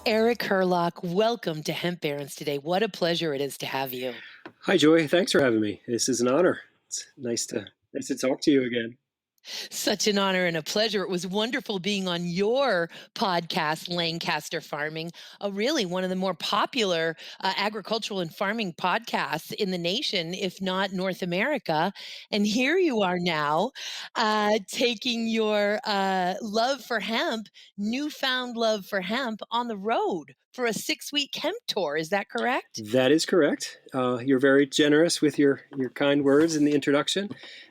Eric Hurlock, welcome to Hemp Barons today. What a pleasure it is to have you. Hi, Joy. Thanks for having me. This is an honor. It's nice to talk to you again. Such an honor and a pleasure. It was wonderful being on your podcast, Lancaster Farming, really one of the more popular agricultural and farming podcasts in the nation, if not North America. And here you are now taking your love for hemp, newfound love for hemp, on the road for a 6-week hemp tour. Is that correct? That is correct. You're very generous with your kind words in the introduction.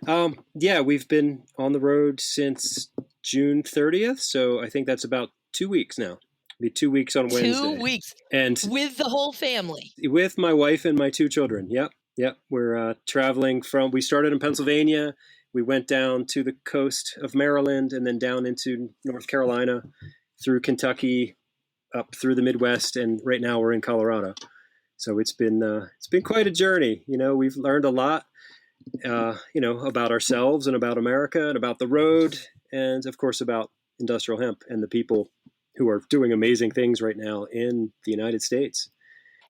Yeah, we've been on the road since June 30th, so I think that's about 2 weeks now. It'll be 2 weeks on 2 Wednesday, weeks and with the whole family. with my wife and my two children. Yep, yep. We're traveling from. We started in Pennsylvania. We went down to the coast of Maryland, and then down into North Carolina, through Kentucky, up through the Midwest, and right now we're in Colorado. So it's been quite a journey. We've learned a lot, about ourselves and about America and about the road, and of course about industrial hemp and the people who are doing amazing things right now in the United States.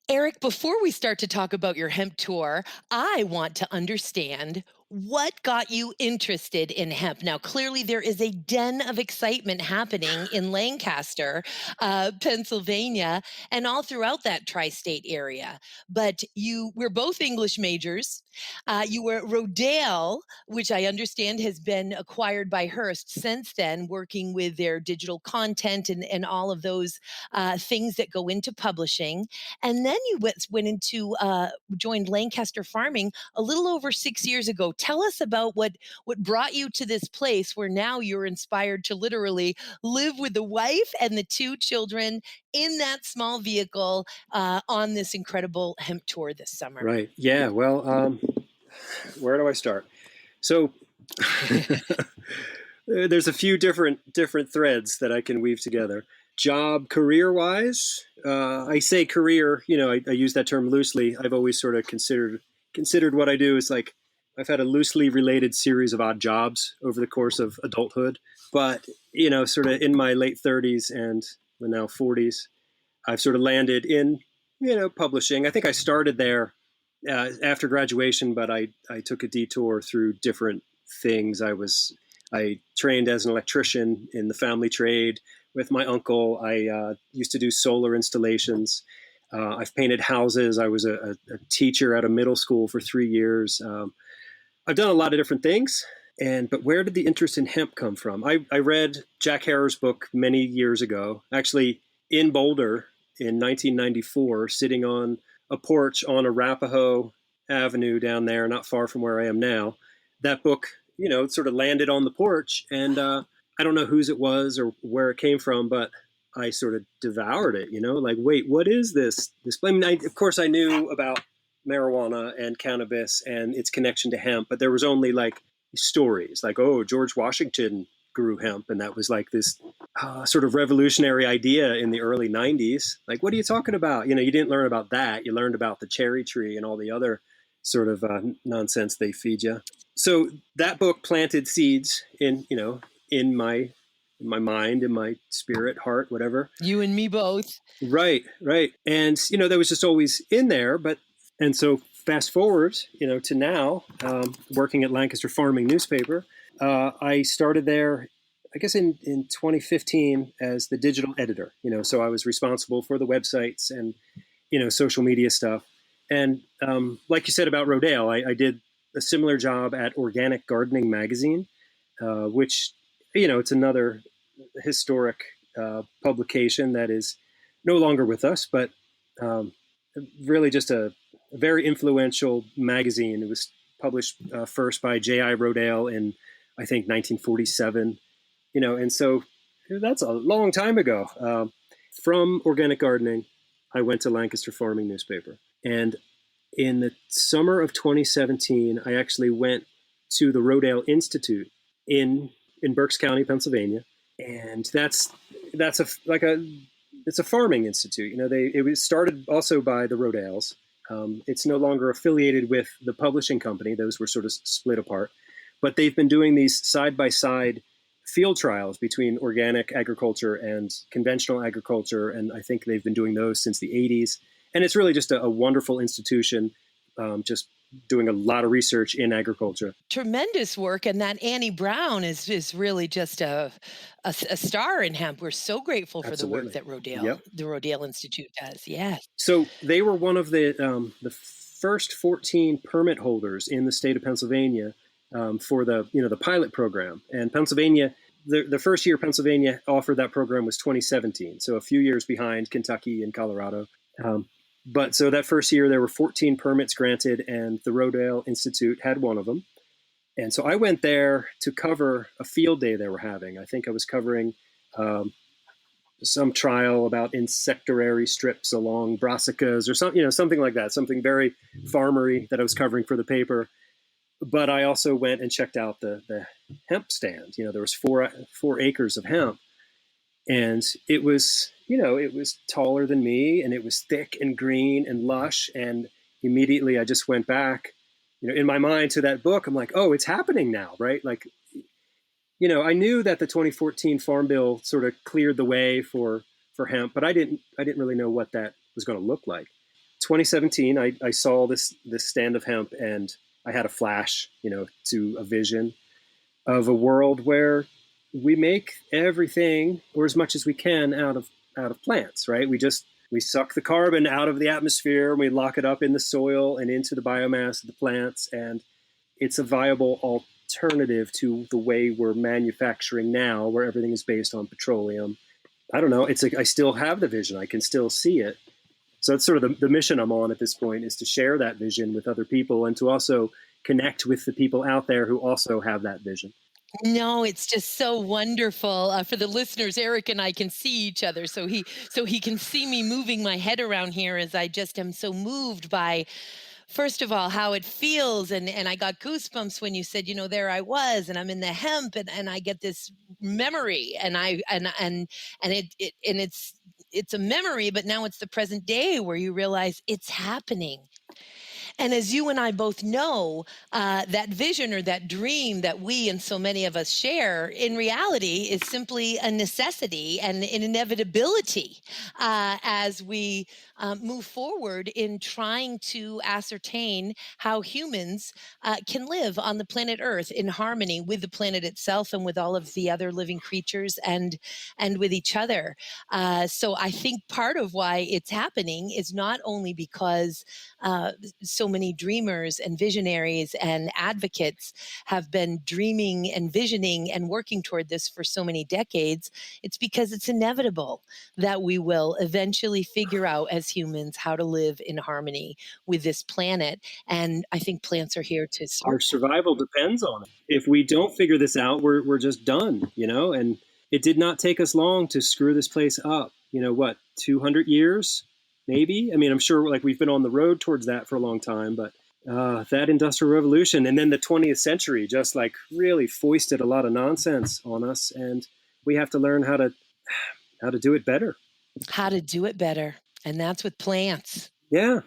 Eric, before we start to talk about your hemp tour, I want to understand what got you interested in hemp. Now, clearly, there is a den of excitement happening in Lancaster, Pennsylvania, and all throughout that tri-state area. But we're both English majors. You were at Rodale, which I understand has been acquired by Hearst since then, working with their digital content and all of those things that go into publishing. And then you went into joined Lancaster Farming a little over 6 years ago. Tell us about what brought you to this place where now you're inspired to literally live with the wife and the two children in that small vehicle on this incredible hemp tour this summer. Right. Yeah. Well, where do I start? So there's a few different threads that I can weave together. Job career wise, I say career, I use that term loosely. I've always sort of considered what I do is like I've had a loosely related series of odd jobs over the course of adulthood. But, sort of in my late 30s and now 40s, I've sort of landed in, publishing. I think I started there after graduation, but I took a detour through different things. I trained as an electrician in the family trade with my uncle. I used to do solar installations. I've painted houses. I was a teacher at a middle school for 3 years. I've done a lot of different things. But where did the interest in hemp come from? I read Jack Herer's book many years ago, actually in Boulder in 1994, sitting on a porch on Arapahoe Avenue down there, not far from where I am now. That book, sort of landed on the porch, and I don't know whose it was or where it came from, but I sort of devoured it, like, wait, what is this? I mean, of course I knew about marijuana and cannabis and its connection to hemp, but there was only like stories like, oh, George Washington grew hemp, and that was like this sort of revolutionary idea in the early 90s. Like, what are you talking about? You didn't learn about that. You learned about the cherry tree and all the other sort of nonsense they feed you. So that book planted seeds in my mind, in my spirit, heart, whatever. You and me both. Right. And that was just always in there. And so fast forward, to now, working at Lancaster Farming newspaper. I started there, I guess in 2015 as the digital editor. So I was responsible for the websites and social media stuff. And like you said about Rodale, I did a similar job at Organic Gardening magazine, which it's another historic publication that is no longer with us, but really just a very influential magazine. It was published first by J.I. Rodale in, I think, 1947. And so that's a long time ago. From Organic Gardening, I went to Lancaster Farming newspaper. And in the summer of 2017, I actually went to the Rodale Institute in Berks County, Pennsylvania. And it's a farming institute. It was started also by the Rodales. It's no longer affiliated with the publishing company. Those were sort of split apart. But they've been doing these side-by-side field trials between organic agriculture and conventional agriculture, and I think they've been doing those since the 80s. And it's really just a wonderful institution, just doing a lot of research in agriculture. Tremendous work, and that Annie Brown is really just a star in hemp. We're so grateful for the work Absolutely. that Yep. the Rodale Institute does. Yes. So they were one of the first 14 permit holders in the state of Pennsylvania for the pilot program. And Pennsylvania, the first year Pennsylvania offered that program was 2017, so a few years behind Kentucky and Colorado. But so that first year there were 14 permits granted, and the Rodale Institute had one of them. And so I went there to cover a field day they were having. I think I was covering some trial about insectary strips along brassicas or something, something like that, something very farmery that I was covering for the paper. But I also went and checked out the hemp stand. There was four acres of hemp, and it was taller than me, and it was thick and green and lush. And immediately I just went back, in my mind to that book. I'm like, oh, it's happening now, right? Like, I knew that the 2014 Farm Bill sort of cleared the way for hemp, but I didn't really know what that was going to look like. 2017, I saw this stand of hemp, and I had a flash, to a vision of a world where we make everything, or as much as we can, out of plants, right? We suck the carbon out of the atmosphere, and we lock it up in the soil and into the biomass of the plants, and it's a viable alternative to the way we're manufacturing now, where everything is based on petroleum. I don't know. I still have the vision. I can still see it. So it's sort of the mission I'm on at this point, is to share that vision with other people and to also connect with the people out there who also have that vision. No, it's just so wonderful. For the listeners, Eric and I can see each other, so he can see me moving my head around here as I just am so moved by, first of all, how it feels. And I got goosebumps when you said, there I was, and I'm in the hemp, and I get this memory, it's a memory, but now it's the present day where you realize it's happening. And as you and I both know, that vision or that dream that we and so many of us share in reality is simply a necessity and an inevitability as we move forward in trying to ascertain how humans can live on the planet Earth in harmony with the planet itself and with all of the other living creatures and with each other. So I think part of why it's happening is not only because so many dreamers and visionaries and advocates have been dreaming and visioning and working toward this for so many decades. It's because it's inevitable that we will eventually figure out as humans how to live in harmony with this planet. And I think plants are here to serve. Our survival depends on it. If we don't figure this out, we're just done, and it did not take us long to screw this place up. What, 200 years? Maybe. I mean, I'm sure like we've been on the road towards that for a long time, but that industrial revolution and then the 20th century just like really foisted a lot of nonsense on us, and we have to learn how to do it better. How to do it better. And that's with plants. Yeah,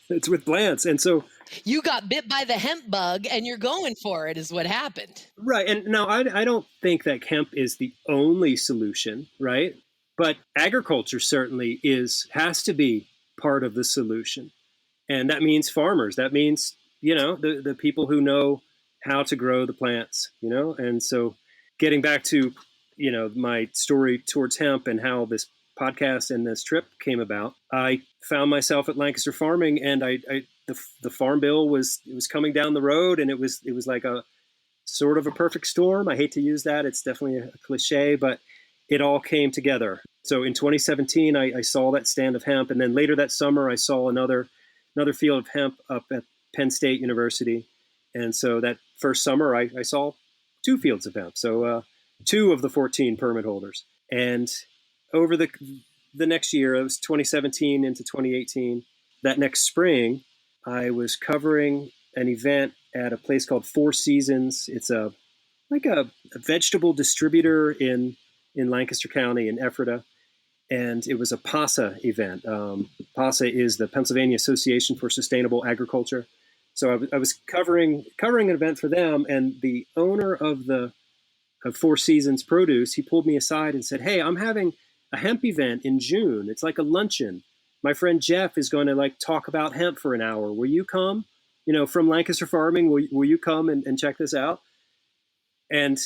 it's with plants. And so you got bit by the hemp bug and you're going for it, is what happened. Right. And now I don't think that hemp is the only solution, right? But agriculture certainly has to be part of the solution. And that means farmers. That means, the people who know how to grow the plants, And so getting back to, my story towards hemp and how this podcast and this trip came about, I found myself at Lancaster Farming, and the farm bill was coming down the road, and it was like a sort of a perfect storm. I hate to use that. It's definitely a cliche, but it all came together. So in 2017, I saw that stand of hemp. And then later that summer, I saw another field of hemp up at Penn State University. And so that first summer, I saw two fields of hemp. So two of the 14 permit holders. And over the next year, it was 2017 into 2018, that next spring, I was covering an event at a place called Four Seasons. It's a vegetable distributor in Lancaster County in Ephrata, and it was a PASA event. PASA is the Pennsylvania Association for Sustainable Agriculture. So I was covering an event for them, and the owner of the Four Seasons Produce, he pulled me aside and said, "Hey, I'm having a hemp event in June. It's like a luncheon. My friend Jeff is going to like talk about hemp for an hour. Will you come? From Lancaster Farming, will you come and check this out?" And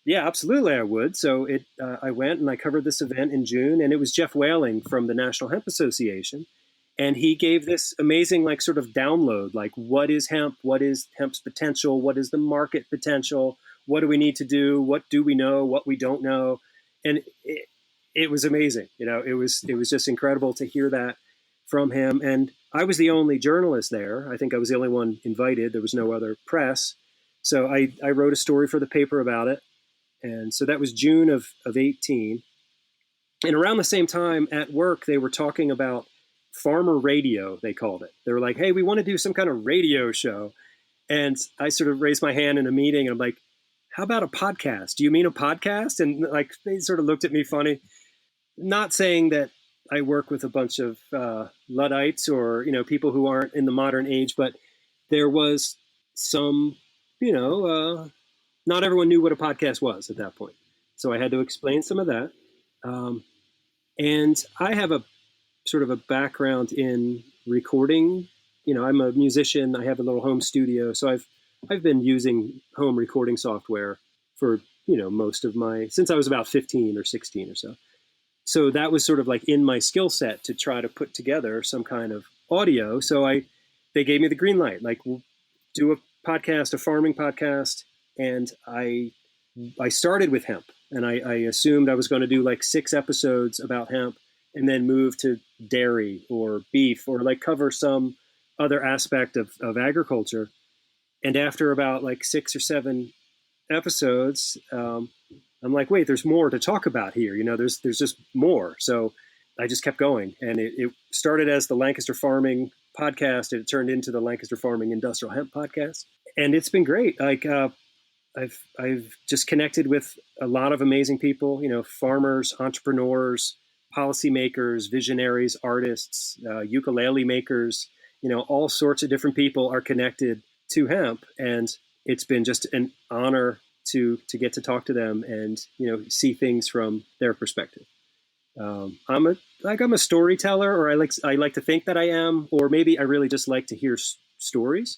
yeah, absolutely, I would. So I went and I covered this event in June, and it was Jeff Whaling from the National Hemp Association, and he gave this amazing like sort of download, like what is hemp, what is hemp's potential, what is the market potential, what do we need to do, what do we know, what we don't know, and it was amazing. It was just incredible to hear that from him. And I was the only journalist there. I think I was the only one invited. There was no other press. So I wrote a story for the paper about it. And so that was June of 18. And around the same time at work, they were talking about farmer radio, they called it. They were like, "Hey, we want to do some kind of radio show." And I sort of raised my hand in a meeting and I'm like, "How about a podcast? Do you mean a podcast?" And like they sort of looked at me funny, not saying that I work with a bunch of Luddites or people who aren't in the modern age, but there was some, not everyone knew what a podcast was at that point, so I had to explain some of that. Um, and I have a sort of a background in recording. I'm a musician. I have a little home studio, so I've been using home recording software for most of my since I was about 15 or 16 or so. So that was sort of like in my skill set to try to put together some kind of audio. So they gave me the green light, like we'll do a podcast, a farming podcast, and I started with hemp, and I assumed I was going to do like 6 episodes about hemp, and then move to dairy or beef or like cover some other aspect of agriculture. And after about like 6 or 7 episodes, I'm like, wait, there's more to talk about here. There's just more. So I just kept going, and it started as the Lancaster Farming podcast, and it turned into the Lancaster Farming Industrial Hemp podcast, and it's been great. Like I've just connected with a lot of amazing people. Farmers, entrepreneurs, policymakers, visionaries, artists, ukulele makers. All sorts of different people are connected to hemp, and it's been just an honor to get to talk to them and see things from their perspective. I'm a storyteller, or I like to think that I am, or maybe I really just like to hear stories.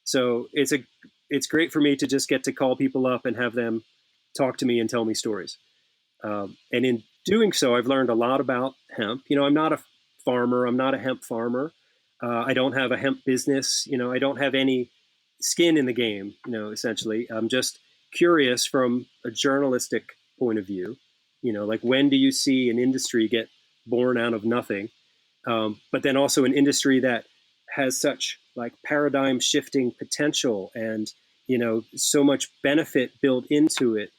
So it's great for me to just get to call people up and have them talk to me and tell me stories. And in doing so, I've learned a lot about hemp. I'm not a farmer. I'm not a hemp farmer. I don't have a hemp business. I don't have any skin in the game. Essentially, I'm just curious from a journalistic point of view. Like when do you see an industry get born out of nothing? But then also an industry that has such like paradigm shifting potential and so much benefit built into it.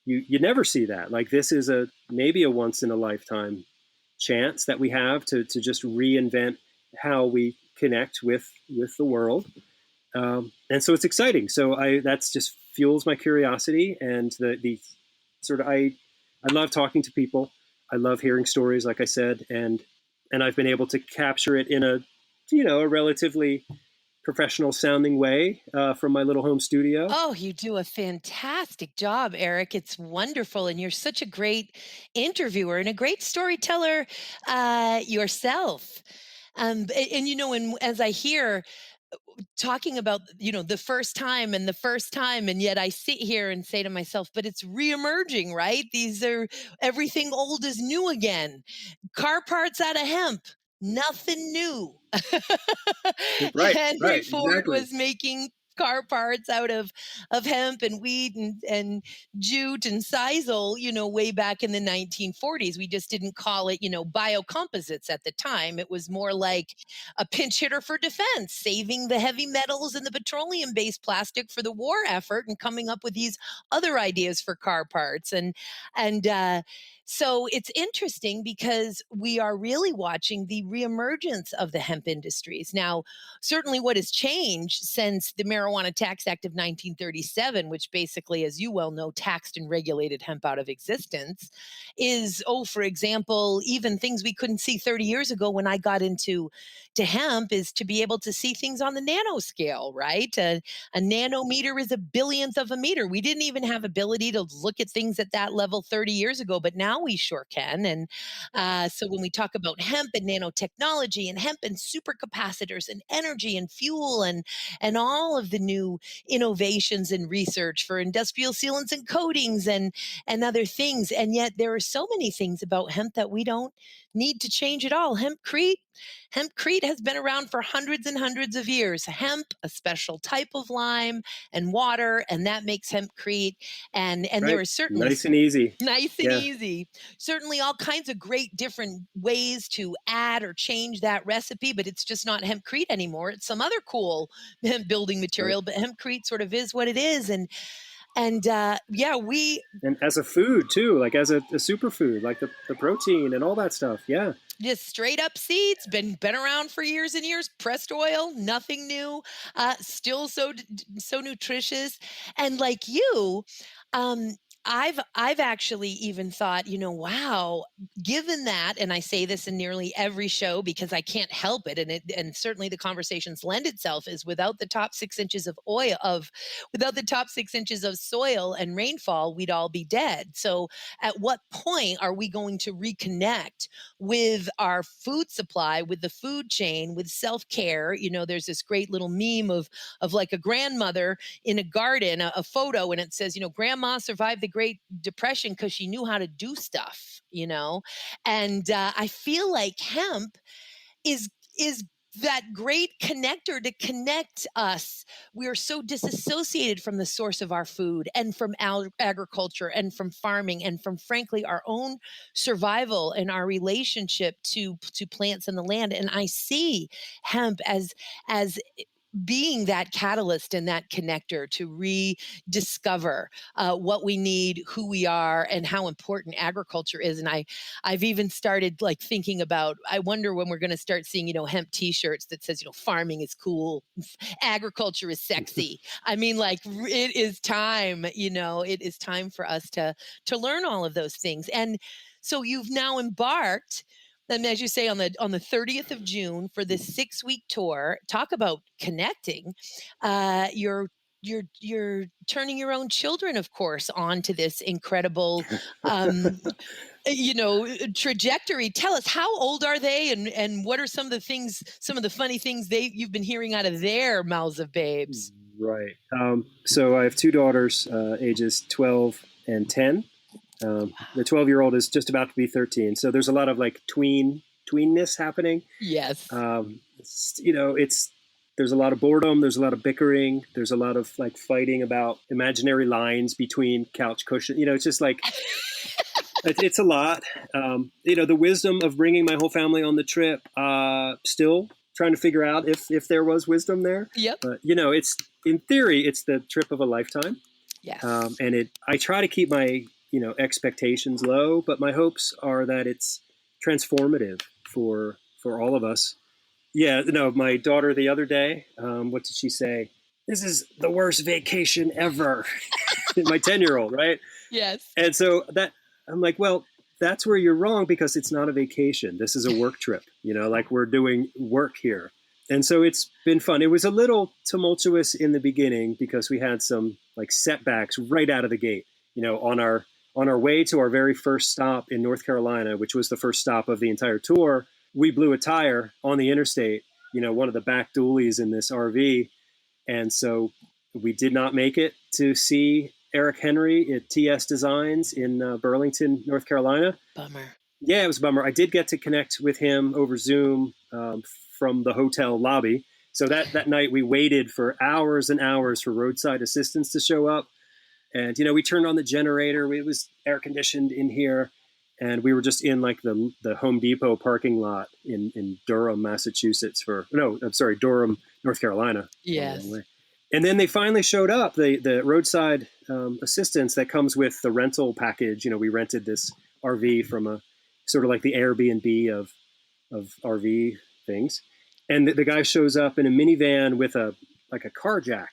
You never see that. Like this is maybe a once in a lifetime chance that we have to just reinvent how we connect with the world. And so it's exciting. So that's just fuels my curiosity, and the sort of I love talking to people. I love hearing stories, like I said, and I've been able to capture it in a relatively professional sounding way from my little home studio. Oh, you do a fantastic job, Eric. It's wonderful. And you're such a great interviewer and a great storyteller yourself. And as I hear talking about, the first time and the first time, and yet I sit here and say to myself, but it's reemerging, right? These are everything old is new again. Car parts out of hemp, nothing new. Right, Henry right, Ford exactly. was making car parts out of hemp and weed and jute and sisal, way back in the 1940s. We just didn't call it, biocomposites at the time. It was more like a pinch hitter for defense, saving the heavy metals and the petroleum based plastic for the war effort and coming up with these other ideas for car parts. And so it's interesting because we are really watching the reemergence of the hemp industries. Now, certainly what has changed since the Marijuana Tax Act of 1937, which basically, as you well know, taxed and regulated hemp out of existence, is, for example, even things we couldn't see 30 years ago when I got into to hemp is to be able to see things on the nanoscale, right? A nanometer is a billionth of a meter. We didn't even have ability to look at things at that level 30 years ago, but now we sure can. And so when we talk about hemp and nanotechnology and hemp and supercapacitors and energy and fuel and all of the new innovations in research for industrial sealants and coatings and other things, and yet there are so many things about hemp that we don't need to change at all. Hempcrete has been around for hundreds and hundreds of years. Hemp, a special type of lime, and water, and that makes hempcrete. And there Right. are certainly Nice and easy. nice and Yeah. easy. Certainly all kinds of great different ways to add or change that recipe, but it's just not hempcrete anymore. It's some other cool hemp building Right. material, but hempcrete sort of is what it is. And yeah, we And as a food too, like as a superfood, like the protein and all that stuff. Yeah. just straight up seeds, been around for years and years. Pressed oil, nothing new. Still so nutritious. And like you, um, I've actually even thought, wow, given that, and I say this in nearly every show because I can't help it, and certainly the conversations lend itself is without the top 6 inches of oil of without the top 6 inches of soil and rainfall, we'd all be dead. So at what point are we going to reconnect with our food supply, with the food chain, with self-care? There's this great little meme of like a grandmother in a garden, a photo, and it says, grandma survived the Great Depression because she knew how to do stuff. And I feel like hemp is that great connector to connect us. We are so disassociated from the source of our food and from agriculture and from farming and from, frankly, our own survival and our relationship to plants and the land. And I see hemp as being that catalyst and that connector to rediscover what we need, who we are, and how important agriculture is. And I've even started like thinking about. I wonder when we're going to start seeing hemp T-shirts that says farming is cool, agriculture is sexy. I mean, like it is time. It is time for us to learn all of those things. And so you've now embarked, and as you say, on the 30th of June for this 6-week tour. Talk about connecting. You're turning your own children, of course, onto this incredible um, trajectory. Tell us, how old are they, and what are some of the funny things you've been hearing out of their mouths of babes? Right. So I have two daughters, ages 12 and 10. The 12-year-old is just about to be 13. So there's a lot of like tweenness happening. Yes. It's there's a lot of boredom. There's a lot of bickering. There's a lot of like fighting about imaginary lines between couch cushions. It's just like it's a lot. The wisdom of bringing my whole family on the trip. Still trying to figure out if there was wisdom there. Yep. But it's in theory, it's the trip of a lifetime. Yes. And I try to keep my expectations low, but my hopes are that it's transformative for all of us. Yeah, no, my daughter the other day, what did she say? This is the worst vacation ever. My 10-year-old, right? Yes. And so that I'm like, well, that's where you're wrong because it's not a vacation. This is a work trip. Like we're doing work here. And so it's been fun. It was a little tumultuous in the beginning because we had some like setbacks right out of the gate. On our way to our very first stop in North Carolina, which was the first stop of the entire tour, we blew a tire on the interstate, one of the back dualies in this RV. And so we did not make it to see Eric Henry at TS Designs in Burlington, North Carolina. Bummer. Yeah, it was a bummer. I did get to connect with him over Zoom from the hotel lobby. So that night we waited for hours and hours for roadside assistance to show up. And, we turned on the generator. It was air conditioned in here. And we were just in like the Home Depot parking lot in Durham, Massachusetts Durham, North Carolina. Yes. And then they finally showed up, the roadside assistance that comes with the rental package. We rented this RV from a sort of like the Airbnb of RV things. And the guy shows up in a minivan with a car jack,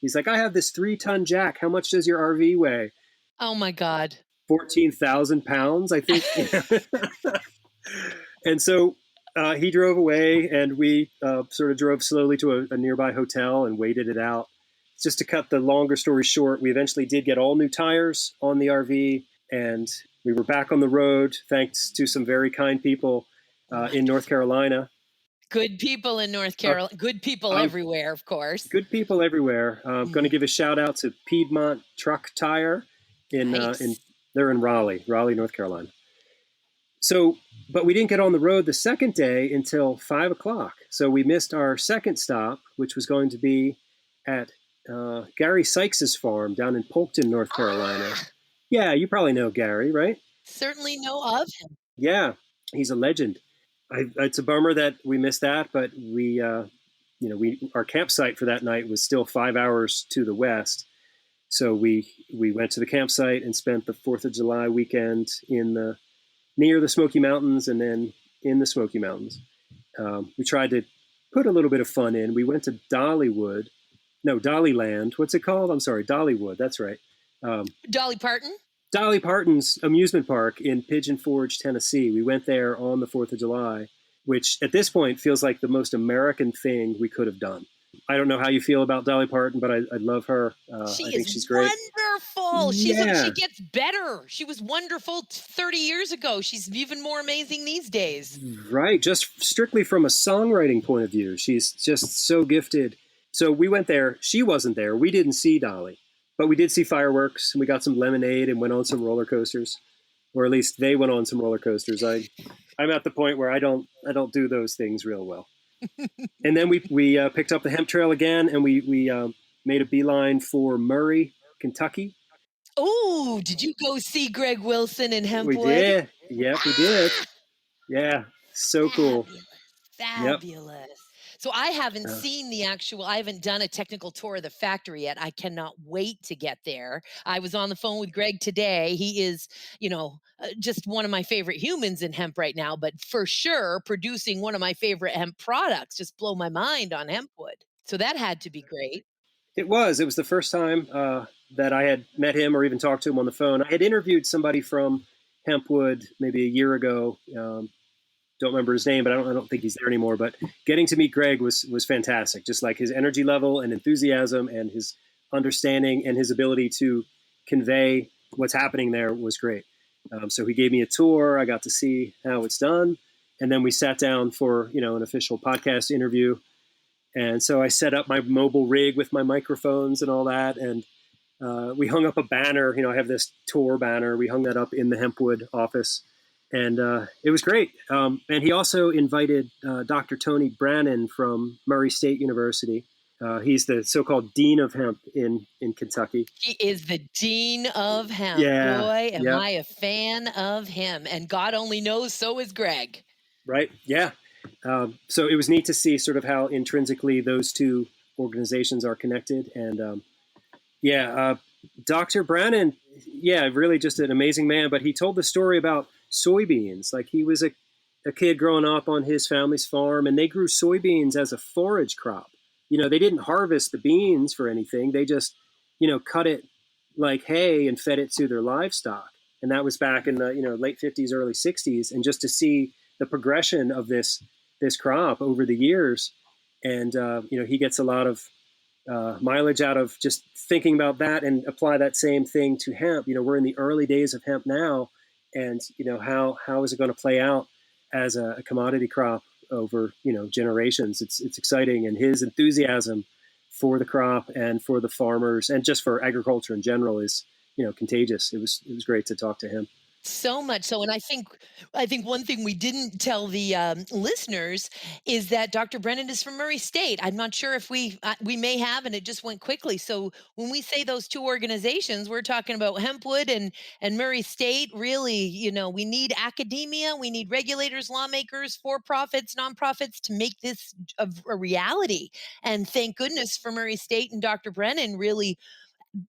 he's like, I have this 3-ton jack. How much does your RV weigh? Oh my God. 14,000 pounds, I think. And so He drove away, and we sort of drove slowly to a nearby hotel and waited it out. Just to cut the longer story short, we eventually did get all new tires on the RV, and we were back on the road thanks to some very kind people in North Wonderful. Carolina. Good people in North Uh, Carolina, good people I'm everywhere, of course. good people everywhere. I'm going to Mhm. give a shout out to Piedmont Truck Tire in Nice. they're in Raleigh, North Carolina. So, but we didn't get on the road the second day until 5 o'clock. So we missed our second stop, which was going to be at Gary Sykes's farm down in Polkton, North Carolina. Ah, Yeah, you probably know Gary, right? certainly know of him. Yeah, he's a legend. It's a bummer that we missed that, but we our campsite for that night was still 5 hours to the west. So we went to the campsite and spent the Fourth of July weekend in the near the Smoky Mountains, and then in the Smoky Mountains. We tried to put a little bit of fun in. We went to Dollywood, no, Dollyland. What's it called? I'm sorry, Dollywood. That's right. Um, Dolly Parton? Dolly Parton's amusement park in Pigeon Forge, Tennessee. We went there on the 4th of July, which at this point feels like the most American thing we could have done. I don't know how you feel about Dolly Parton, but I love her. I She think is she's great. wonderful. She Yeah, gets better. She was wonderful 30 years ago. She's even more amazing these days. right. Just strictly from a songwriting point of view, she's just so gifted. So we went there. She wasn't there. We didn't see Dolly, but we did see fireworks, and we got some lemonade and went on some roller coasters, or at least they went on some roller coasters. I'm at the point where I don't do those things real well. And then we picked up the hemp trail again, and we made a beeline for Murray, Kentucky. Oh, did you go see Greg Wilson in We Hempwood? did. Yep, we did. Ah, Yeah, so cool. fabulous. Yep. Fabulous. So I haven't Uh, seen I haven't done a technical tour of the factory yet. I cannot wait to get there. I was on the phone with Greg today. He is, just one of my favorite humans in hemp right now, but for sure producing one of my favorite hemp products. Just blow my mind on hempwood. So that had to be great. It was. It was the first time that I had met him or even talked to him on the phone. I had interviewed somebody from Hempwood maybe a year ago. Don't remember his name, but I don't think he's there anymore. But getting to meet Greg was fantastic. Just like his energy level and enthusiasm and his understanding and his ability to convey what's happening there was great. So he gave me a tour. I got to see how it's done, and then we sat down for an official podcast interview. And so I set up my mobile rig with my microphones and all that, and we hung up a banner. I have this tour banner. We hung that up in the Hempwood office, and it was great. And he also invited Dr. Tony Brannon from Murray State University. He's the so-called dean of hemp in Kentucky. He is the dean of hemp. Yeah, Boy, am yeah, I a fan of him. And God only knows so is Greg. right, yeah. So it was neat to see sort of how intrinsically those two organizations are connected, and yeah, Dr. Brannon, yeah, really just an amazing man. But he told the story about soybeans. Like he was a kid growing up on his family's farm, and they grew soybeans as a forage crop. They didn't harvest the beans for anything. They just, cut it like hay and fed it to their livestock. And that was back in the late 50s, early 60s. And just to see the progression of this crop over the years, and he gets a lot of mileage out of just thinking about that and apply that same thing to hemp. We're in the early days of hemp now, and how is it going to play out as a commodity crop over generations? It's exciting, and his enthusiasm for the crop and for the farmers and just for agriculture in general is contagious. It was great to talk to him. So much so, and I think one thing we didn't tell the listeners is that Dr. Brennan is from Murray State. I'm not sure if we may have, and it just went quickly. So when we say those two organizations, we're talking about Hempwood and Murray State. Really, we need academia, we need regulators, lawmakers, for profits, nonprofits to make this a reality. And thank goodness for Murray State and Dr. Brennan really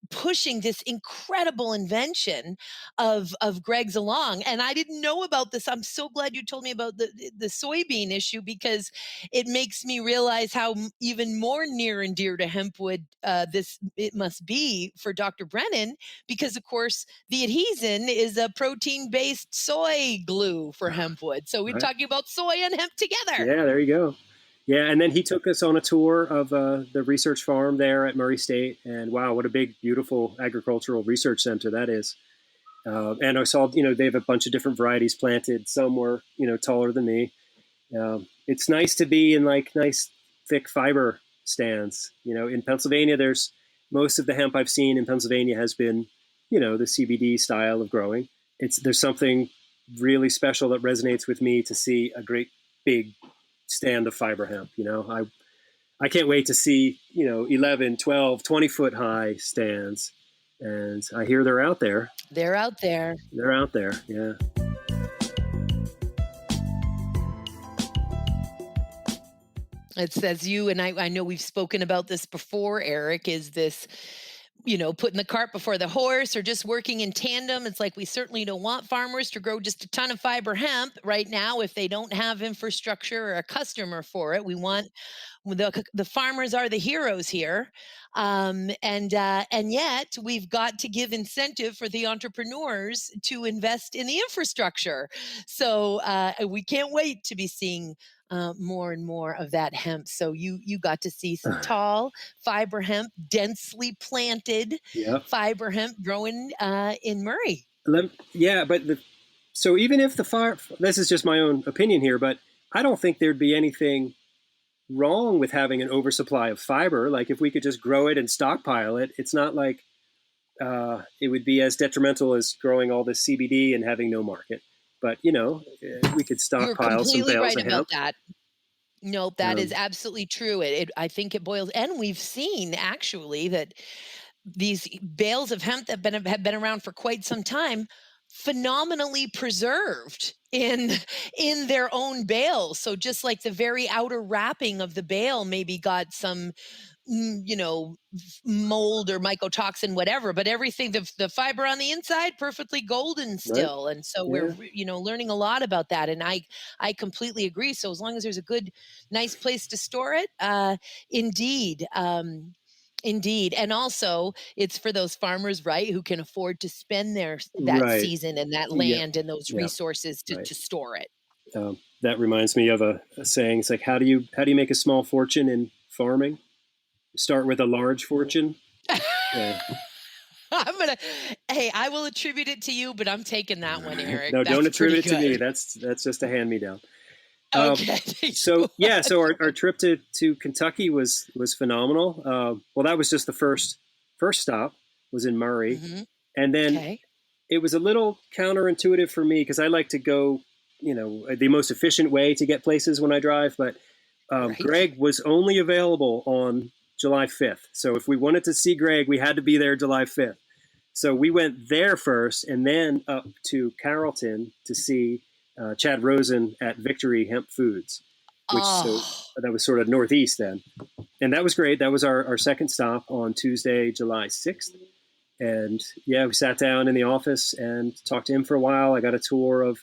pushing this incredible invention of Greg's along. And I didn't know about this. I'm so glad you told me about the soybean issue, because it makes me realize how even more near and dear to hempwood this it must be for Dr. Brennan, because of course the adhesin is a protein based soy glue for hempwood. So we're Right. talking about soy and hemp together. Yeah, there you go. Yeah, and then he took us on a tour of the research farm there at Murray State, and wow, what a big, beautiful agricultural research center that is. And I saw, they have a bunch of different varieties planted. Some were, taller than me. It's nice to be in like nice, thick fiber stands. In Pennsylvania, there's most of the hemp I've seen in Pennsylvania has been, the CBD style of growing. There's something really special that resonates with me to see a great big stand of fiber hemp. I can't wait to see 11, 12, 20 foot high stands, and I hear they're out there. They're out there. They're out there. Yeah. It says you and I know we've spoken about this before, Eric, is this, putting the cart before the horse or just working in tandem. It's like we certainly don't want farmers to grow just a ton of fiber hemp right now if they don't have infrastructure or a customer for it. We want the farmers are the heroes here, and yet we've got to give incentive for the entrepreneurs to invest in the infrastructure. So we can't wait to be seeing more and more of that hemp. So you got to see some tall fiber hemp, densely planted Yeah. fiber hemp growing in Murray. Yeah, but so even if the fire, this is just my own opinion here, but I don't think there'd be anything wrong with having an oversupply of fiber. Like if we could just grow it and stockpile it, it's not like it would be as detrimental as growing all this CBD and having no market. But we could You're stockpile some completely bales right of about hemp. that. Nope, that is Um, absolutely true. I think it boils, and we've seen actually that these bales of hemp that have been around for quite some time, phenomenally preserved in their own bales. So just like the very outer wrapping of the bale maybe got some mold or mycotoxin, whatever, but everything, the fiber on the inside, perfectly golden right? still. And so we're, Yeah. learning a lot about that. And I completely agree. So as long as there's a good, nice place to store it, indeed. Indeed. And also it's for those farmers, right, who can afford to spend that Right. season and that Yeah. land and those Yeah. resources to, Right. to store it. That reminds me of a saying. It's like, how do you make a small fortune in farming? Start with a large fortune. Yeah. I'm gonna, hey, I will attribute it to you, but I'm taking that one, Eric. No, don't That's pretty attribute it to me. good. That's just a hand me down. Okay, thank So you. yeah, so our trip to Kentucky was phenomenal. Well, that was just the first stop was in Murray, Hmm. and then Okay, it was a little counterintuitive for me because I like to go, the most efficient way to get places when I drive. But right. Greg was only available on July 5th, so if we wanted to see Greg, we had to be there July 5th. So we went there first, and then up to Carrollton to see Chad Rosen at Victory Hemp Foods, Oh, that was sort of northeast then, and that was great. That was our second stop on Tuesday, July 6th, and yeah, we sat down in the office and talked to him for a while. I got a tour of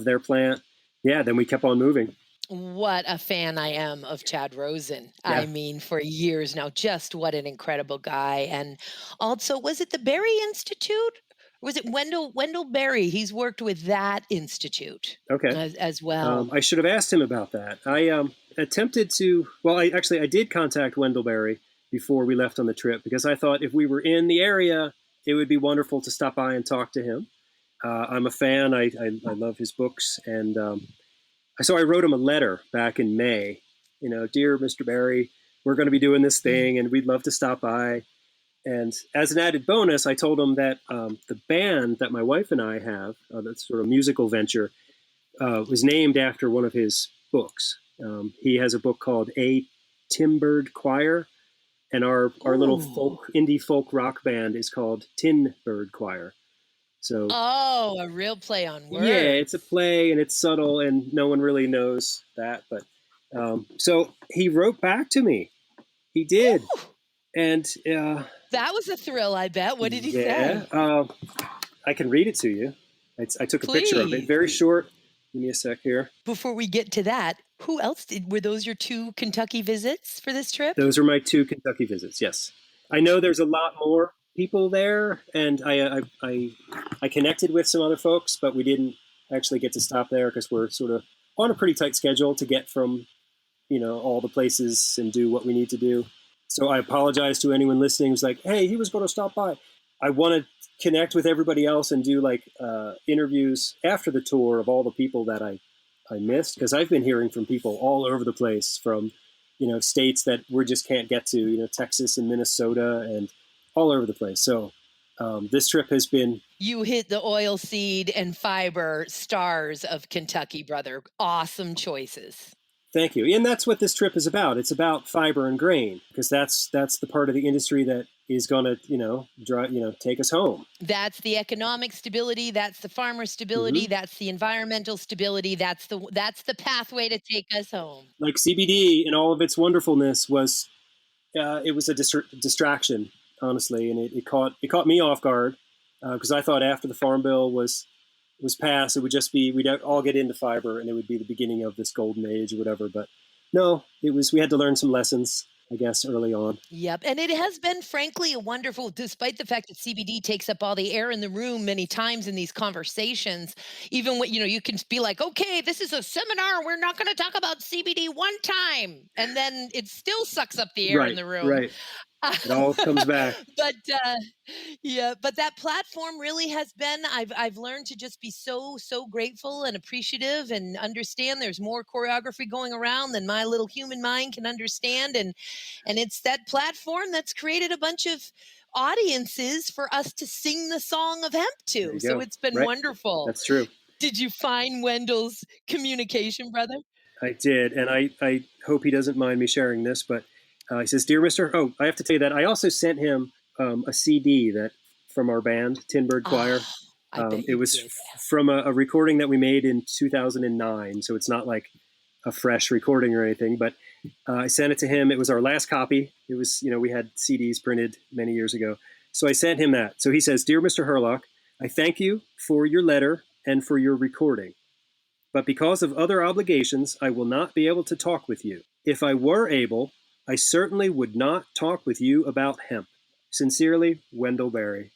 their plant. Yeah, then we kept on moving. what a fan I am of Chad Rosen. I Yeah. mean, for years now, just what an incredible guy. And also, was it the Berry Institute? Was it Wendell Berry? He's worked with that institute Okay. as well. I should have asked him about that. I attempted to. Well, I did contact Wendell Berry before we left on the trip because I thought if we were in the area, it would be wonderful to stop by and talk to him. I'm a fan. I love his books, and so I wrote him a letter back in May. Dear Mr. Berry, we're going to be doing this Mm. thing, and we'd love to stop by. And as an added bonus, I told him that the band that my wife and I have, that's sort of musical venture, was named after one of his books. He has a book called A Timbered Choir, and our little Ooh. indie folk rock band is called Tin Bird Choir. So Oh, a real play on yeah, it's a words. play and it's subtle, and no one really knows that. But so he wrote back to me. He did. Ooh. And That was a thrill, I bet. What did he yeah, say? I can read it to you. I took a picture of it. Please. Very short. Give me a sec here. Before we get to that, who else were those your 2 Kentucky visits for this trip? Those are my 2 Kentucky visits. Yes, I know there's a lot more people there, and I connected with some other folks, but we didn't actually get to stop there because we're sort of on a pretty tight schedule to get from all the places and do what we need to do. So I apologize to anyone listening who's like, hey, he was going to stop by. I want to connect with everybody else and do like interviews after the tour of all the people that I missed, because I've been hearing from people all over the place from states that we just can't get to, Texas and Minnesota and all over the place. So this trip has been. You hit the oil seed and fiber stars of Kentucky, brother. Awesome choices. Thank you. And that's what this trip is about. It's about fiber and grain, because that's the part of the industry that is going to, take us home. That's the economic stability, that's the farmer stability, Mm-hmm. that's the environmental stability, that's the pathway to take us home. Like CBD in all of its wonderfulness was, it was a distraction, honestly, and it caught me off guard, because I thought after the Farm Bill was passed, it would just be we'd all get into fiber and it would be the beginning of this golden age or whatever. But no, we had to learn some lessons, I guess, early on. Yep, and it has been frankly a wonderful, despite the fact that CBD takes up all the air in the room many times in these conversations. Even when you can be like, okay, this is a seminar, we're not going to talk about CBD one time, and then it still sucks up the air in Right, the room. right. It all comes back. but yeah, but that platform really has been. I've learned to just be so grateful and appreciative, and understand there's more choreography going around than my little human mind can understand, and it's that platform that's created a bunch of audiences for us to sing the song of hemp There to. you So go. it's been Right. wonderful. That's true. Did you find Wendell's communication, brother? I did, and I hope he doesn't mind me sharing this, but he says, "Dear Mister," oh, I have to tell you that I also sent him a CD that from our band, Tin Bird Choir. Oh, I bet It you was did. from a recording that we made in 2009, so it's not like a fresh recording or anything. But I sent it to him. It was our last copy. It was, we had CDs printed many years ago, so I sent him that. So he says, "Dear Mister Hurlock, I thank you for your letter and for your recording. But because of other obligations, I will not be able to talk with you. If I were able, I certainly would not talk with you about hemp. Sincerely, Wendell Berry."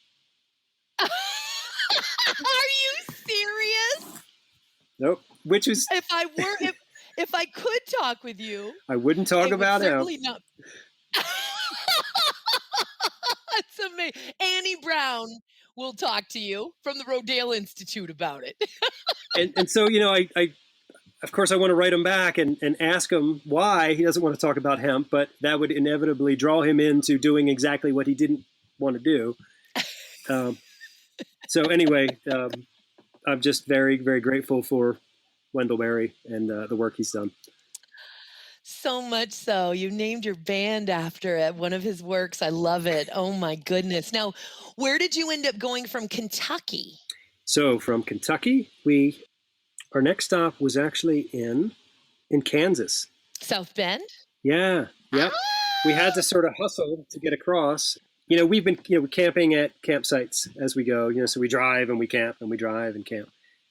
Are you serious? Nope. Which is, If I could talk with you, I wouldn't talk it would about hemp. certainly not. That's amazing. Annie Brown will talk to you from the Rodale Institute about it. And so, I of course, I want to write him back and ask him why he doesn't want to talk about hemp, but that would inevitably draw him into doing exactly what he didn't want to do. So anyway, I'm just very, very grateful for Wendell Berry and the work he's done. So much so, you named your band after it, one of his works. I love it. Oh my goodness. Now, where did you end up going from Kentucky? So from Kentucky, our next stop was actually in Kansas. South Bend? Yeah, yep. We had to sort of hustle to get across. We've been camping at campsites as we go. So we drive and we camp and we drive and camp.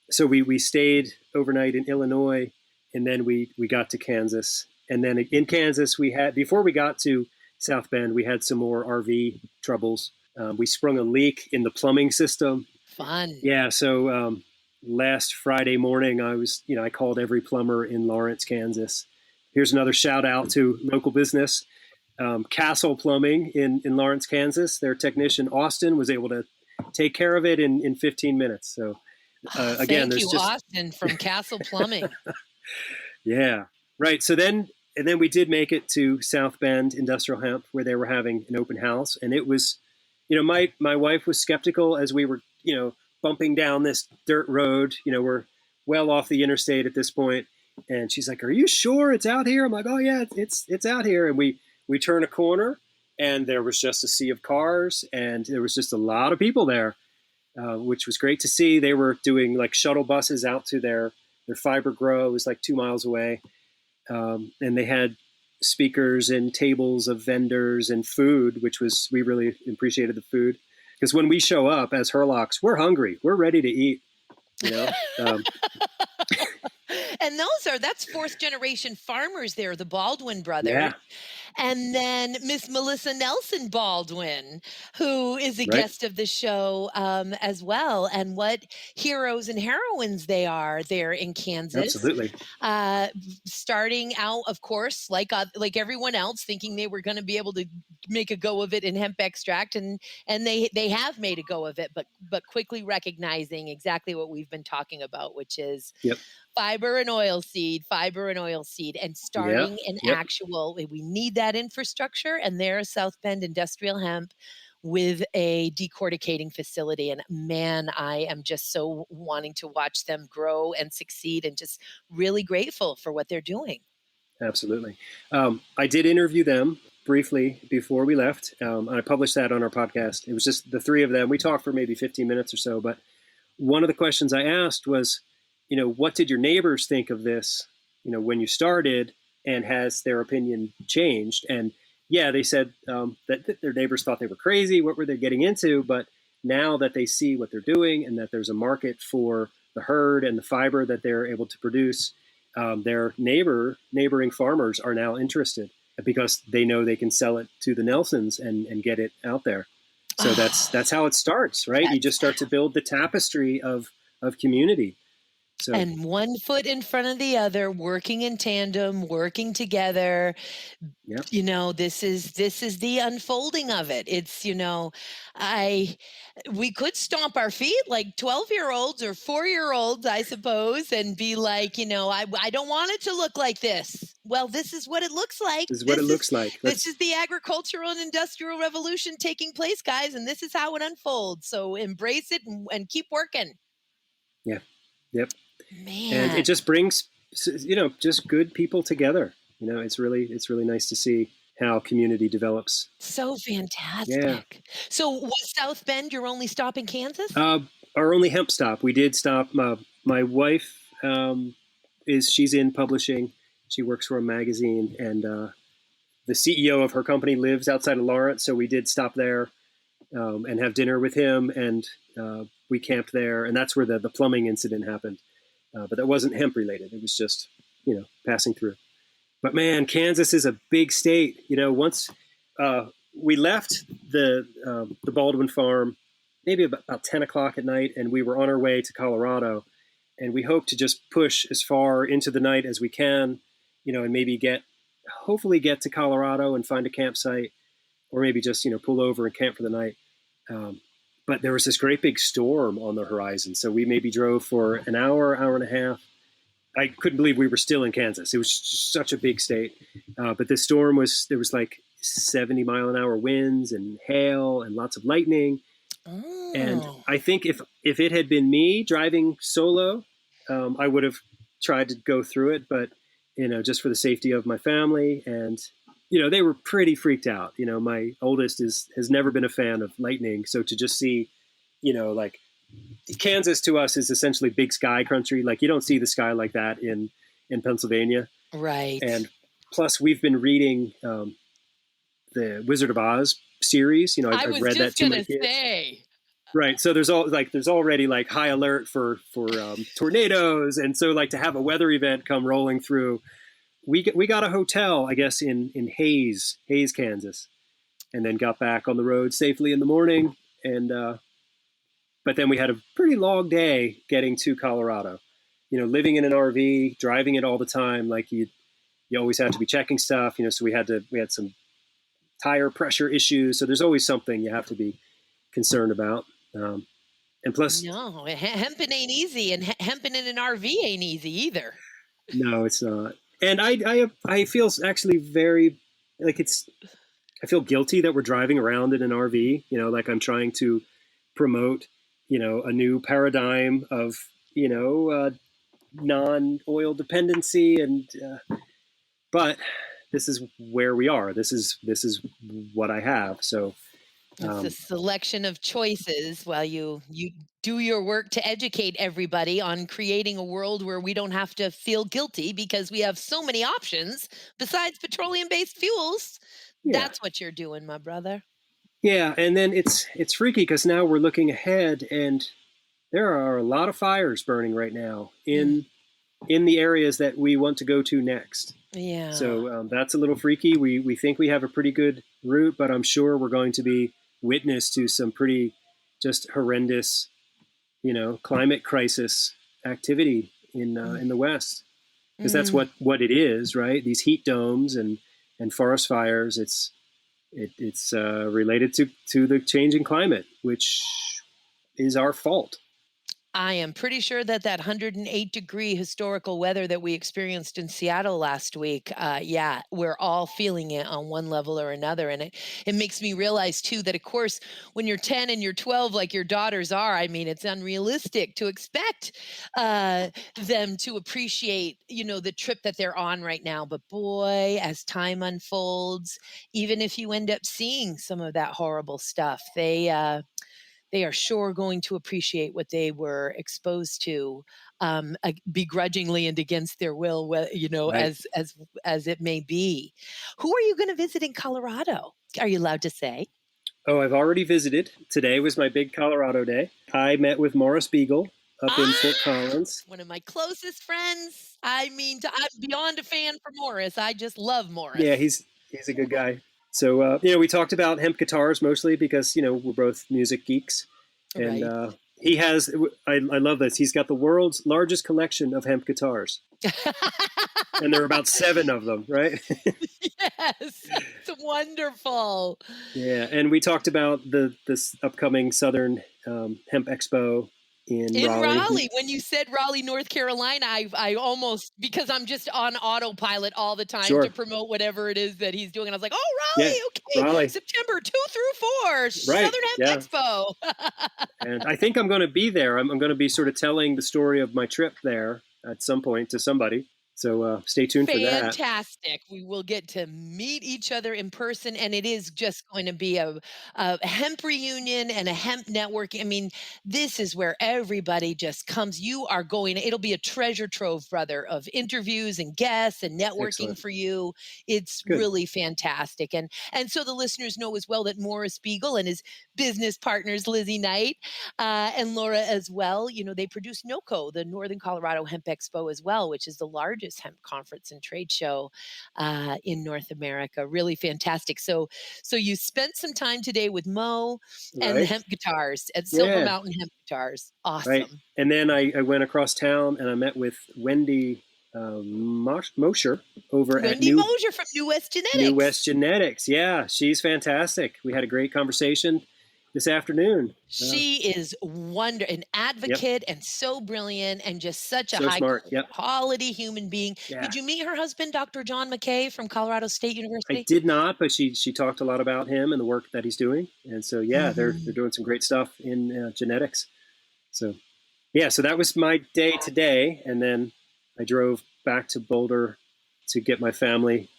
So we stayed overnight in Illinois, and then we got to Kansas. And then in Kansas, before we got to South Bend, we had some more RV troubles. We sprung a leak in the plumbing system. Fun. Yeah, so last Friday morning, I called every plumber in Lawrence, Kansas. Here's another shout out to local business, Castle Plumbing in Lawrence, Kansas. Their technician Austin was able to take care of it in 15 minutes. So again, Thank you, Austin from Castle Plumbing. Yeah, right. So then we did make it to South Bend Industrial Hemp, where they were having an open house, and it was, my wife was skeptical as we were, bumping down this dirt road. We're well off the interstate at this point, and she's like, "Are you sure it's out here?" I'm like, "Oh yeah, it's out here." And we turn a corner, and there was just a sea of cars, and there was just a lot of people there, which was great to see. They were doing like shuttle buses out to their fiber grow. It was like 2 miles away, and they had speakers and tables of vendors and food, which was, we really appreciated the food. Because when we show up as Hurlocks, we're hungry. We're ready to eat, you know? And that's fourth generation farmers there, the Baldwin brothers. Yeah, And then Miss Melissa Nelson Baldwin, who is a right. guest of the show as well. And what heroes and heroines they are there in Kansas. Absolutely. Starting out, of course, like everyone else, thinking they were going to be able to make a go of it in hemp extract, and they have made a go of it, but quickly recognizing exactly what we've been talking about, which is Yep. fiber and oil seed, and Yep. starting an Yep. actual. We need that infrastructure, and there's South Bend Industrial Hemp with a decorticating facility. And man, I am just so wanting to watch them grow and succeed, and just really grateful for what they're doing. Absolutely. I did interview them briefly before we left. I published that on our podcast. It was just the three of them. We talked for maybe 15 minutes or so, but one of the questions I asked was, what did your neighbors think of this, when you started, and has their opinion changed? And yeah, they said that their neighbors thought they were crazy. What were they getting into? But now that they see what they're doing and that there's a market for the herd and the fiber that they're able to produce, their neighboring farmers are now interested because they know they can sell it to the Nelsons and get it out there. So that's how it starts, right? You just start to build the tapestry of community. So And one foot in front of the other, working in tandem, working together. yeah, This is the unfolding of it. It's, I we could stomp our feet like 12-year-olds or 4-year-olds, I suppose, and be like, I don't want it to look like this. Well, this is what it looks like. this is what it looks like. This Let's is the agricultural and industrial revolution taking place, guys, and this is how it unfolds. So embrace it and keep working. yeah, yep. And it Man, just brings just good people together. It's really nice to see how community develops. so Yeah. fantastic. So was South Bend your only stop in Kansas? Uh, our only hemp stop. We did stop. My wife she's in publishing. She works for a magazine, and the CEO of her company lives outside of Lawrence. So we did stop there and have dinner with him, and we camped there, and that's where the plumbing incident happened. But that wasn't hemp related. It was just passing through. But man, Kansas is a big state. Once we left the Baldwin farm, maybe about 10 o'clock at night, and we were on our way to Colorado. And we hope to just push as far into the night as we can, and maybe hopefully get to Colorado and find a campsite, or maybe just pull over and camp for the night. But there was this great big storm on the horizon, so we maybe drove for an hour and a half. I couldn't believe we were still in Kansas. It was just such a big state. But this storm there was like 70-mile-an-hour winds and hail and lots of lightning. And Oh. I think if it had been me driving solo, I would have tried to go through it, but just for the safety of my family. And they were pretty freaked out. My oldest has never been a fan of lightning, so to just see, like Kansas to us is essentially big sky country. Like you don't see the sky like that in Pennsylvania. Right. And plus, we've been reading the Wizard of Oz series. I I've was read that just to my gonna kids. say. Right. So there's already like high alert for tornadoes, and so like to have a weather event come rolling through. We got a hotel, I guess, in Hays, Kansas, and then got back on the road safely in the morning. And but then we had a pretty long day getting to Colorado. Living in an RV, driving it all the time, like you always have to be checking stuff. So we had some tire pressure issues. So there's always something you have to be concerned about. And plus, No, hemping ain't easy, and hemping in an RV ain't easy either. no, it's not. And I feel actually very like I feel guilty that we're driving around in an RV. Like I'm trying to promote a new paradigm of non-oil dependency, and but this is where we are. This is what I have. So It's a selection of choices while you do your work to educate everybody on creating a world where we don't have to feel guilty because we have so many options besides petroleum-based fuels. Yeah. That's what you're doing, my brother. Yeah, and then it's freaky because now we're looking ahead, and there are a lot of fires burning right now Mm, in the areas that we want to go to next. yeah. So that's a little freaky. We think we have a pretty good route, but I'm sure we're going to be witness to some pretty just horrendous, climate crisis activity Mm, in the West, because that's mm. what it is, right? These heat domes and forest fires. It's related to the changing climate, which is our fault. I am pretty sure that that 108-degree historical weather that we experienced in Seattle last week, yeah, we're all feeling it on one level or another, and it makes me realize too that, of course, when you're 10 and you're 12, like your daughters are, I mean, it's unrealistic to expect them to appreciate, the trip that they're on right now. But boy, as time unfolds, even if you end up seeing some of that horrible stuff, they are sure going to appreciate what they were exposed to, begrudgingly and against their will, Right. as it may be. Who are you going to visit in Colorado? Are you allowed to say? Oh, I've already visited. Today was my big Colorado day. I met with Morris Beagle up in Fort Ah, Collins. one of my closest friends. I mean, I'm beyond a fan for Morris. I just love Yeah, Morris. he's a good guy. So we talked about hemp guitars mostly because we're both music geeks, and Right. he has. I love this. He's got the world's largest collection of hemp guitars, and there are about seven of them, right? Yes, it's wonderful. Yeah, and we talked about this upcoming Southern Hemp Expo in In Raleigh. Raleigh, when you said Raleigh, North Carolina, I almost, because I'm just on autopilot all the time to Sure. promote whatever it is that he's doing, and I was like, "Oh, Yeah, Raleigh, okay, Raleigh. September 2 through 4, Right. Southern Hemp Yeah. Expo." And I think I'm going to be there. I'm going to be sort of telling the story of my trip there at some point to somebody. So stay tuned for that. Fantastic. We will get to meet each other in person, and it is just going to be a hemp reunion and a hemp network. I mean, this is where everybody just comes. You are going, it'll be a treasure trove, brother, of interviews and guests and networking Excellent. for you. It's Good. really fantastic. And so the listeners know as well that Morris Beagle and his business partners, Lizzie Knight, and Laura as well. They produce NOCO, the Northern Colorado Hemp Expo as well, which is the largest hemp conference and trade show in North America. Really fantastic. So you spent some time today with Mo and the Right. hemp guitars at Silver Yeah. Mountain Hemp Guitars. Right. Awesome. And then I went across town and I met with Wendy Mosher over at Wendy Mosier from New West New West Genetics. Genetics. Yeah, she's fantastic. We had a great conversation this afternoon. She is an Yep. advocate and so brilliant and just such a So high smart. Yep. quality human being. Yeah. Did you meet her husband, Dr. John McKay from Colorado State I University? did not, but she talked a lot about him and the work that he's doing, and so yeah, they're Mhm. doing some great stuff in genetics. So yeah, so that was my day today, and then I drove back to Boulder to get my family.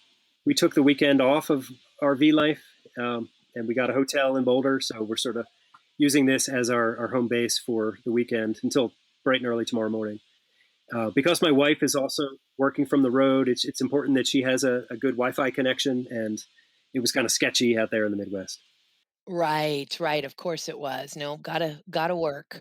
We took the weekend off of RV life, and we got a hotel in Boulder, so we're sort of using this as our home base for the weekend until bright and early tomorrow morning. Because my wife is also working from the road, it's important that she has a good Wi-Fi connection, and it was kind of sketchy out there in the Midwest. Right, right. Of course it was. No, gotta work.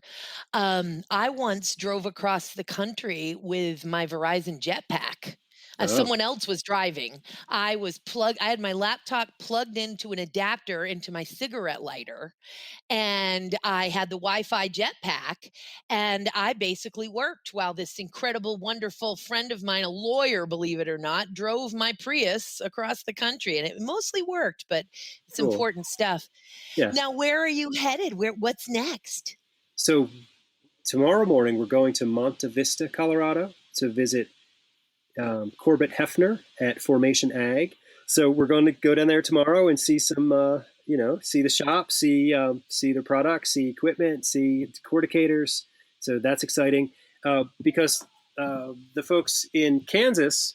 I once drove across the country with my Verizon jetpack. Oh, Someone else was driving. I had my laptop plugged into an adapter into my cigarette lighter, and I had the Wi-Fi jetpack, and I basically worked while this incredible, wonderful friend of mine, a lawyer, believe it or not, drove my Prius across the country, and it mostly worked, but it's cool. important stuff. Yeah. Now, where are you headed? What's next? So tomorrow morning we're going to Monte Vista, Colorado, to visit Corbett Hefner at Formation Ag. So we're going to go down there tomorrow and see some, see the shop, see the products, see equipment, see corticators. So that's exciting because the folks in Kansas,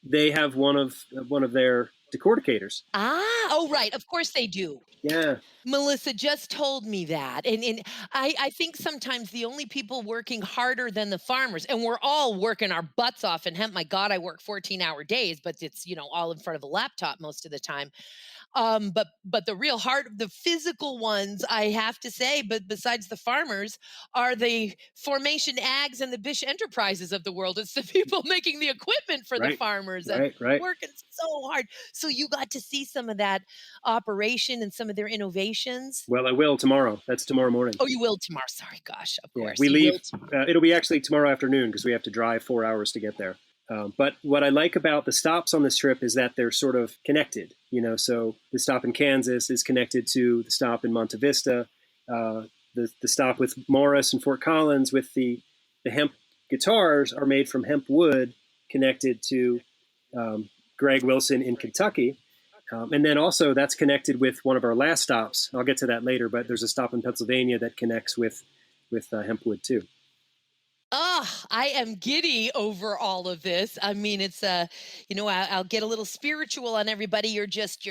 they have one of their decorticators. Ah, oh, right. Of course they do. Yeah, Melissa just told me that. And I think sometimes the only people working harder than the farmers, and we're all working our butts off in hemp. My God, I work 14-hour days, but it's, all in front of a laptop most of the time. But the real hard, the physical ones, I have to say, but besides the farmers, are the formation ags and the Bish enterprises of the world. It's the people making the equipment for the right, farmers and right. working so hard. So you got to see some of that operation and some of their innovations. Well, I will tomorrow. That's tomorrow morning. Oh, you will tomorrow. Sorry, gosh, of Yeah, course we you will leave. tomorrow. It'll be actually tomorrow afternoon because we have to drive 4 hours to get there. But what I like about the stops on this trip is that they're sort of connected. So the stop in Kansas is connected to the stop in Monte Vista, the stop with Morris and Fort Collins with the hemp guitars are made from hemp wood, connected to Greg Wilson in Kentucky. And then also that's connected with one of our last stops. I'll get to that later, but there's a stop in Pennsylvania that connects with hempwood too. Oh, I am giddy over all of this. I mean, it's I'll get a little spiritual on everybody. You're just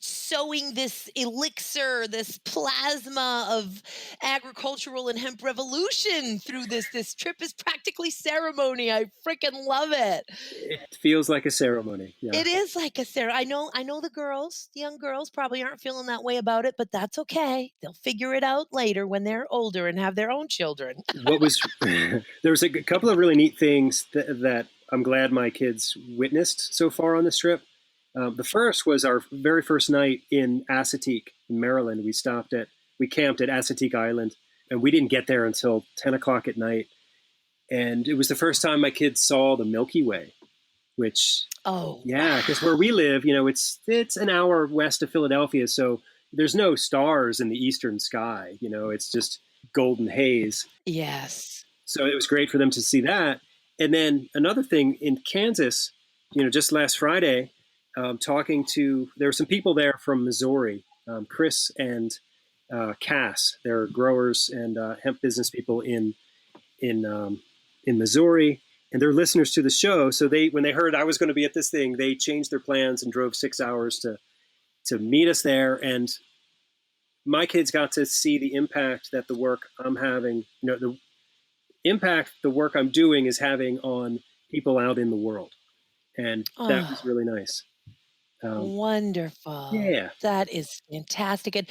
sowing this elixir, this plasma of agricultural and hemp revolution through this. This trip is practically ceremony. I freaking love it. It feels like a ceremony. Yeah. It is like a Sarah. I know the girls, the young girls probably aren't feeling that way about it, but that's okay. They'll figure it out later when they're older and have their own children. What was there was a couple of really neat things that I'm glad my kids witnessed so far on this trip. The first was our very first night in Assateague, in Maryland. We camped at Assateague Island, and we didn't get there until 10 o'clock at night. And it was the first time my kids saw the Milky Way, which, Oh, yeah, because where we wow. live, it's an hour west of Philadelphia, so there's no stars in the eastern sky. It's just golden haze. Yes. So it was great for them to see that. And then another thing in Kansas, just last Friday, there were some people there from Missouri, Chris and Cass. They're growers and hemp business people in in Missouri, and they're listeners to the show. So when they heard I was going to be at this thing, they changed their plans and drove 6 hours to meet us there. And my kids got to see the impact that the work I'm having, the impact the work I'm doing is having on people out in the world, and that was Oh, really nice. Um, wonderful. yeah. That is fantastic. And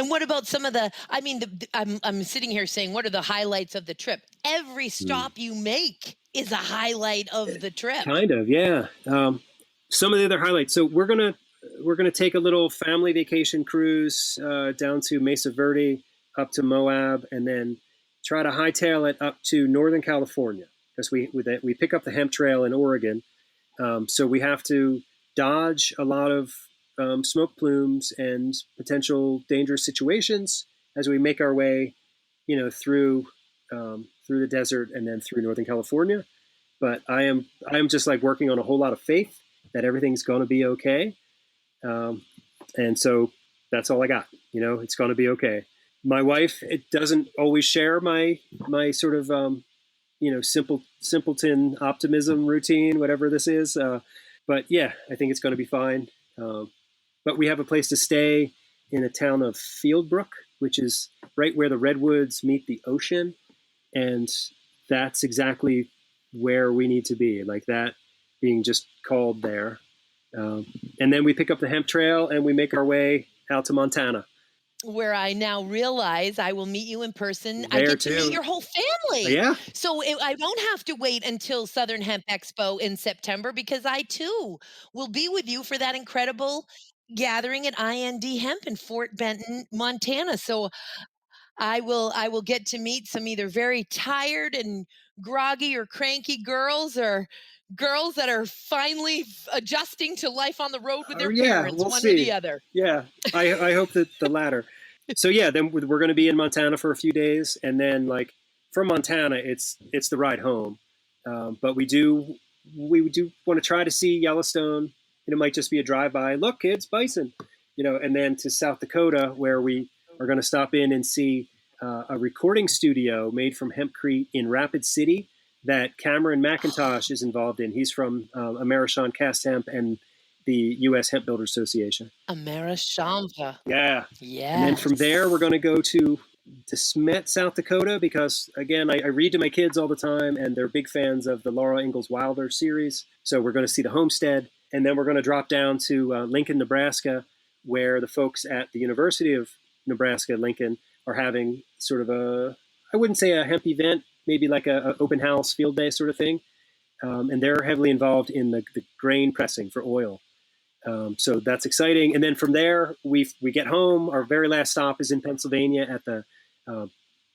what about some of the I mean, I'm sitting here saying, what are the highlights of the trip? Every Mm. stop you make is a highlight of the trip. Kind of, yeah. Some of the other highlights. So we're gonna take a little family vacation cruise down to Mesa Verde, up to Moab, and then try to hightail it up to Northern California because we pick up the hemp trail in Oregon. So we have to dodge a lot of smoke plumes and potential dangerous situations as we make our way, through the desert and then through Northern California. But I am just like working on a whole lot of faith that everything's going to be okay, um, and so that's all I got. It's going to be okay. My wife, it doesn't always share my sort of simpleton optimism routine, whatever this is. But yeah, I think it's going to be fine. But we have a place to stay in a town of Fieldbrook, which is right where the redwoods meet the ocean, and that's exactly where we need to be, like that being just called there. And then we pick up the hemp trail and we make our way out to Montana. Where I now realize I will meet you in person. I There get to meet too. your whole family. Yeah. So I don't have to wait until Southern Hemp Expo in September because I too will be with you for that incredible gathering at IND Hemp in Fort Benton, Montana. So I will get to meet some either very tired and groggy or cranky girls or girls that are finally adjusting to life on the road with their Yeah, parents, we'll one or the see. other. Yeah, I hope that the latter. So yeah, then we're going to be in Montana for a few days, and then like from Montana, it's the ride home. But we do want to try to see Yellowstone. It might just be a drive by. Look, kids, bison. And then to South Dakota, where we are going to stop in and see a recording studio made from hempcrete in Rapid City that Cameron McIntosh is involved in. He's from Amerishon Cast Hemp, and the U.S. Hemp Builders Association. Americhanvre. Yeah. And then from there, we're Yes. going to go to De Smet, South Dakota, because again, I read to my kids all the time, and they're big fans of the Laura Ingalls Wilder series. So we're going to see the homestead, and then we're going to drop down to Lincoln, Nebraska, where the folks at the University of Nebraska Lincoln are having sort of I wouldn't say a hemp event, maybe like a open house field day sort of thing, and they're heavily involved in the grain pressing for oil. So that's exciting. And then from there, we get home. Our very last stop is in Pennsylvania at the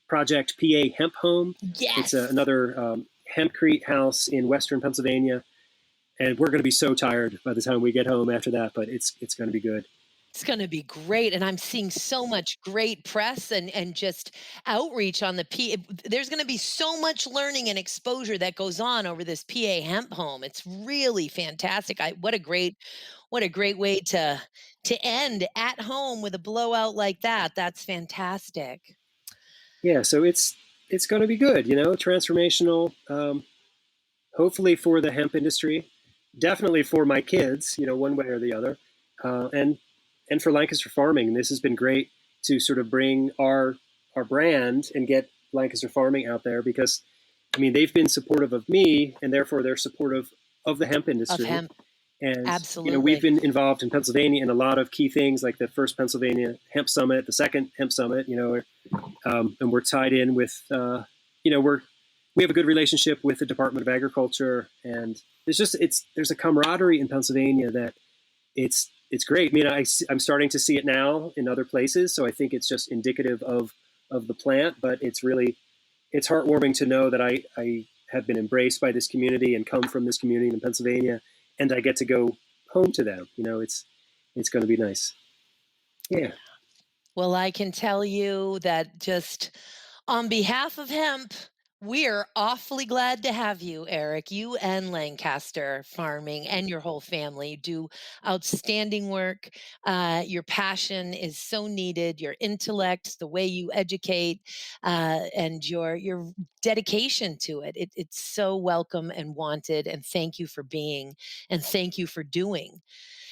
Project PA Hemp Home. It's Yes. another hempcrete house in Western Pennsylvania. And we're going to be so tired by the time we get home after that, but it's going to be good. It's going to be great, and I'm seeing so much great press and just outreach on the there's going to be so much learning and exposure that goes on over this PA Hemp Home. It's really fantastic. What a great way to end at home with a blowout like that. That's fantastic. Yeah, so it's going to be good, transformational. Hopefully for the hemp industry, definitely for my kids, one way or the other, and for Lancaster Farming. This has been great to sort of bring our brand and get Lancaster Farming out there, because I mean they've been supportive of me, and therefore they're supportive of the hemp Of industry. hemp. And we've Absolutely. been involved in Pennsylvania in a lot of key things, like the first Pennsylvania Hemp Summit, the second Hemp Summit. And we're tied in with we have a good relationship with the Department of Agriculture, and there's a camaraderie in Pennsylvania that it's great. I mean, I'm starting to see it now in other places, so I think it's just indicative of the plant. But it's heartwarming to know that I have been embraced by this community and come from this community in Pennsylvania, and I get to go home to them. It's going to be nice. Yeah. Well, I can tell you that just on behalf of hemp, we're awfully glad to have you, Eric. You and Lancaster Farming and your whole family do outstanding work. Your passion is so needed. Your intellect, the way you educate, and your dedication to it. It's so welcome and wanted. And thank you for being, and thank you for doing.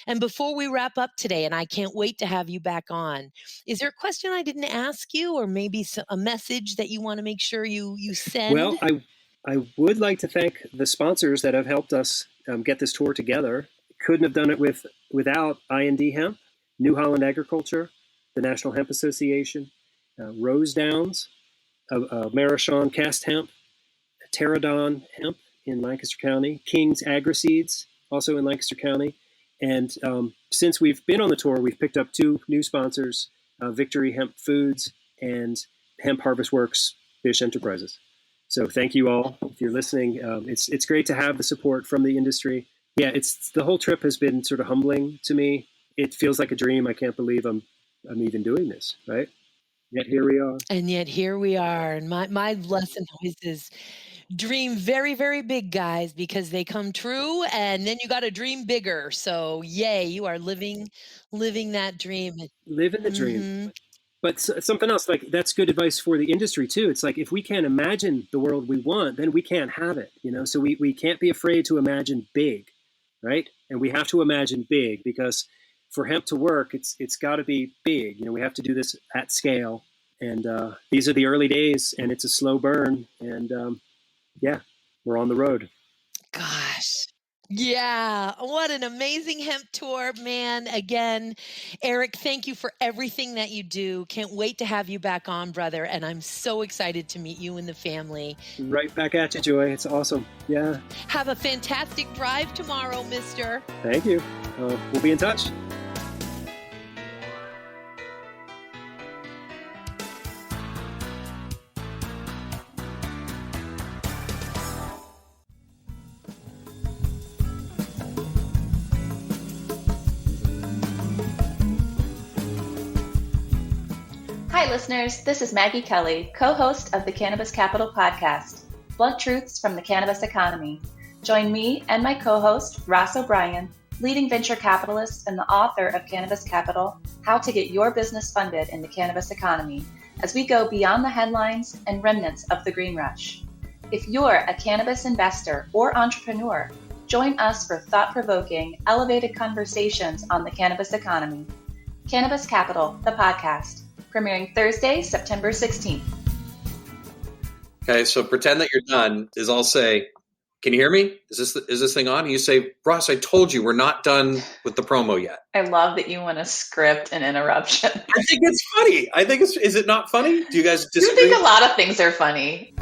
And before we wrap up today, and I can't wait to have you back on, is there a question I didn't ask you, or maybe a message that you want to make sure you send? Well, I would like to thank the sponsors that have helped us get this tour together. Couldn't have done it without I&D Hemp, New Holland Agriculture, the National Hemp Association, Rose Downs, Marachon Cast Hemp, Pterodon Hemp in Lancaster County, King's Agri-Seeds, also in Lancaster County. And since we've been on the tour, we've picked up 2 new sponsors, Victory Hemp Foods and Hemp Harvest Works Fish Enterprises. So thank you all if you're listening. It's great to have the support from the industry. Yeah, the whole trip has been sort of humbling to me. It feels like a dream. I can't believe I'm even doing this, right? Yet here we are. And yet here we are. And my lesson always is dream very, very big, guys, because they come true. And then you got to dream bigger. So yay, you are living that dream. Living the dream. Hmm. But something else, like that's good advice for the industry too. It's like if we can't imagine the world we want, then we can't have it, So we can't be afraid to imagine big, right? And we have to imagine big, because for hemp to work, it's got to be big. We have to do this at scale. And these are the early days, and it's a slow burn. And yeah, we're on the road. Gosh. Yeah, what an amazing hemp tour, man. Again, Eric, thank you for everything that you do. Can't wait to have you back on, brother. And I'm so excited to meet you and the family. Right back at you, Joy. It's awesome. Yeah. Have a fantastic drive tomorrow, mister. Thank you. We'll be in touch. Hi, listeners. This is Maggie Kelly, co-host of the Cannabis Capital podcast, Blunt Truths from the Cannabis Economy. Join me and my co-host, Ross O'Brien, leading venture capitalist and the author of Cannabis Capital, How to Get Your Business Funded in the Cannabis Economy, as we go beyond the headlines and remnants of the green rush. If you're a cannabis investor or entrepreneur, Join us for thought-provoking, elevated conversations on the cannabis economy. Cannabis Capital, the podcast, premiering Thursday, September 16th. Okay, so pretend that you're done. I'll say, can you hear me? Is this thing on? And you say, Ross, I told you we're not done with the promo yet. I love that you want to script an interruption. I think it's funny. Is it not funny? Do you guys disagree? You think a lot of things are funny.